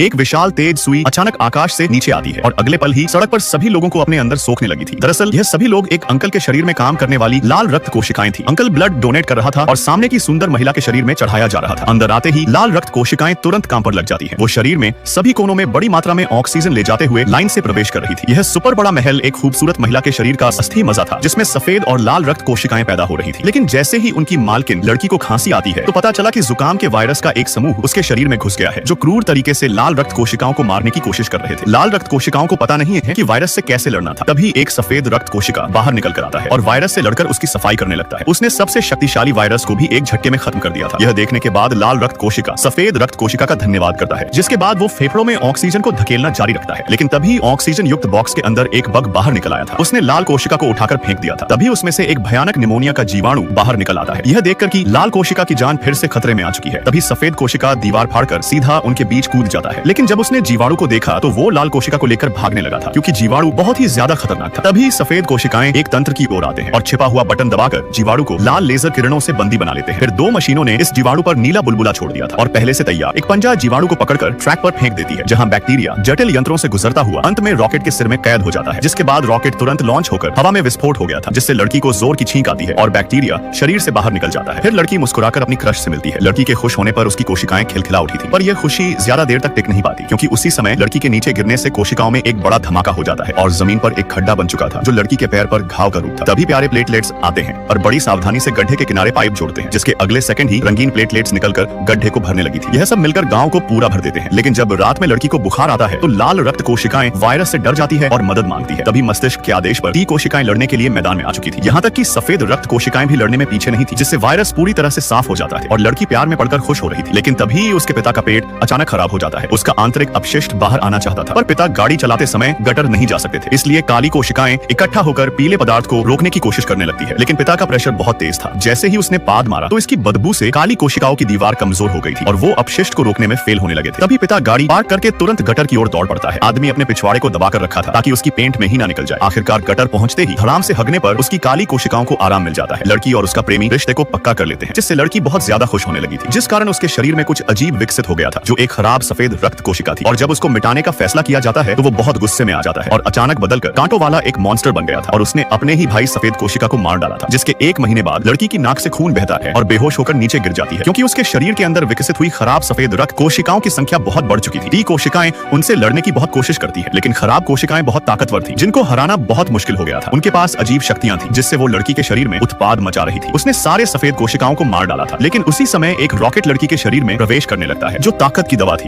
एक विशाल तेज सुई अचानक आकाश से नीचे आती है और अगले पल ही सड़क पर सभी लोगों को अपने अंदर सोखने लगी थी। दरअसल यह सभी लोग एक अंकल के शरीर में काम करने वाली लाल रक्त कोशिकाएं थी। अंकल ब्लड डोनेट कर रहा था और सामने की सुंदर महिला के शरीर में चढ़ाया जा रहा था। अंदर आते ही लाल रक्त कोशिकाएं तुरंत काम पर लग जाती है। वो शरीर में सभी कोनों में बड़ी मात्रा में ऑक्सीजन ले जाते हुए लाइन से प्रवेश कर रही थी। यह सुपर बड़ा महल एक खूबसूरत महिला के शरीर का अस्थि मजा था, जिसमें सफेद और लाल रक्त कोशिकाएं पैदा हो रही थी। लेकिन जैसे ही उनकी मालकिन लड़की को खांसी आती है तो पता चला कि जुकाम के वायरस का एक समूह उसके शरीर में घुस गया है, जो क्रूर तरीके से लाल रक्त कोशिकाओं को मारने की कोशिश कर रहे थे। लाल रक्त कोशिकाओं को पता नहीं है कि वायरस से कैसे लड़ना था। तभी एक सफेद रक्त कोशिका बाहर निकल कर आता है और वायरस से लड़कर उसकी सफाई करने लगता है। उसने सबसे शक्तिशाली वायरस को भी एक झटके में खत्म कर दिया था। यह देखने के बाद लाल रक्त कोशिका सफेद रक्त कोशिका का धन्यवाद करता है, जिसके बाद वो फेफड़ों में ऑक्सीजन को धकेलना जारी रखता है। लेकिन तभी ऑक्सीजन युक्त बॉक्स के अंदर एक बग बाहर निकल आया था। उसने लाल कोशिका को उठाकर फेंक दिया था। तभी उसमें से एक भयानक निमोनिया का जीवाणु बाहर निकल आता है। यह देखकर कि लाल कोशिका की जान फिर से खतरे में आ चुकी है, तभी सफेद कोशिका दीवार फाड़कर सीधा उनके बीच कूद जाता है। लेकिन जब उसने जीवाणु को देखा तो वो लाल कोशिका को लेकर भागने लगा था, क्योंकि जीवाणु बहुत ही ज्यादा खतरनाक था। तभी सफेद कोशिकाएं एक तंत्र की ओर आते हैं और छिपा हुआ बटन दबाकर जीवाणु को लाल लेजर किरणों से बंदी बना लेते हैं। फिर दो मशीनों ने इस जीवाणु पर नीला बुलबुला छोड़ दिया था और पहले से तैयार एक पंजा जीवाणु को पकड़कर ट्रैक पर फेंक देती है, जहां बैक्टीरिया जटिल यंत्रों से गुजरता हुआ अंत में रॉकेट के सिर में कैद हो जाता है। जिसके बाद रॉकेट तुरंत लॉन्च होकर हवा में विस्फोट हो गया था, जिससे लड़की को जोर की छींक आती है और बैक्टीरिया शरीर से बाहर निकल जाता है। फिर लड़की मुस्कुराकर अपनी क्रश से मिलती है। लड़की के खुश होने पर उसकी कोशिकाएं खिलखिला उठी थी, पर यह खुशी ज्यादा देर तक टिक नहीं पाती, क्योंकि उसी समय लड़की के नीचे गिरने से कोशिकाओं में एक बड़ा धमाका हो जाता है और जमीन पर एक खड्डा बन चुका था, जो लड़की के पैर पर घाव का रूप था। तभी प्यारे प्लेटलेट्स आते हैं और बड़ी सावधानी से गड्ढे के किनारे पाइप जोड़ते हैं, जिसके अगले सेकंड ही रंगीन प्लेटलेट्स निकलकर गड्ढे को भरने लगी थी। यह सब मिलकर गांव को पूरा भर देते हैं। लेकिन जब रात में लड़की को बुखार आता है तो लाल रक्त कोशिकाएं वायरस से डर जाती है और मदद मांगती है। तभी मस्तिष्क के आदेश पर टी कोशिकाएं लड़ने के लिए मैदान में आ चुकी थी। यहाँ तक कि सफेद रक्त कोशिकाएं भी लड़ने में पीछे नहीं थी, जिससे वायरस पूरी तरह से साफ हो जाता है और लड़की प्यार में पड़कर खुश हो रही थी। लेकिन तभी उसके पिता का पेट अचानक खराब हो जाता है। उसका आंतरिक अपशिष्ट बाहर आना चाहता था, पर पिता गाड़ी चलाते समय गटर नहीं जा सकते थे, इसलिए काली कोशिकाएं इकट्ठा होकर पीले पदार्थ को रोकने की कोशिश करने लगती है। लेकिन पिता का प्रेशर बहुत तेज था। जैसे ही उसने पाद मारा तो इसकी बदबू से काली कोशिकाओं की दीवार कमजोर हो गई थी और वो अपशिष्ट को रोकने में फेल होने लगे थे। तभी पिता गाड़ी पार्क करके तुरंत गटर की ओर दौड़ पड़ता है। आदमी अपने पिछवाड़े को दबाकर रखा था ताकि उसकी पेंट में ही ना निकल जाए। आखिरकार गटर पहुंचते ही धड़ाम से हगने पर उसकी काली कोशिकाओं को आराम मिल जाता है। लड़की और उसका प्रेमी रिश्ते को पक्का कर लेते हैं, जिससे लड़की बहुत ज्यादा खुश होने लगी थी, जिस कारण उसके शरीर में कुछ अजीब विकसित हो गया था, जो एक खराब सफेद रक्त कोशिका थी। और जब उसको मिटाने का फैसला किया जाता है तो वो बहुत गुस्से में आ जाता है और अचानक बदलकर कांटों वाला एक मॉन्स्टर बन गया था और उसने अपने ही भाई सफेद कोशिका को मार डाला था, जिसके एक महीने बाद लड़की की नाक से खून बहता है और बेहोश होकर नीचे गिर जाती है, क्योंकि उसके शरीर के अंदर विकसित हुई खराब सफेद रक्त कोशिकाओं की संख्या बहुत बढ़ चुकी थी। टी कोशिकाएं उनसे लड़ने की बहुत कोशिश करती है, लेकिन खराब कोशिकाएं बहुत ताकतवर थी, जिनको हराना बहुत मुश्किल हो गया था। उनके पास अजीब शक्तियां थी, जिससे वो लड़की के शरीर में उत्पाद मचा रही थी। उसने सारे सफेद कोशिकाओं को मार डाला था, लेकिन उसी समय एक रॉकेट लड़की के शरीर में प्रवेश करने लगता है, जो ताकत की दवा थी।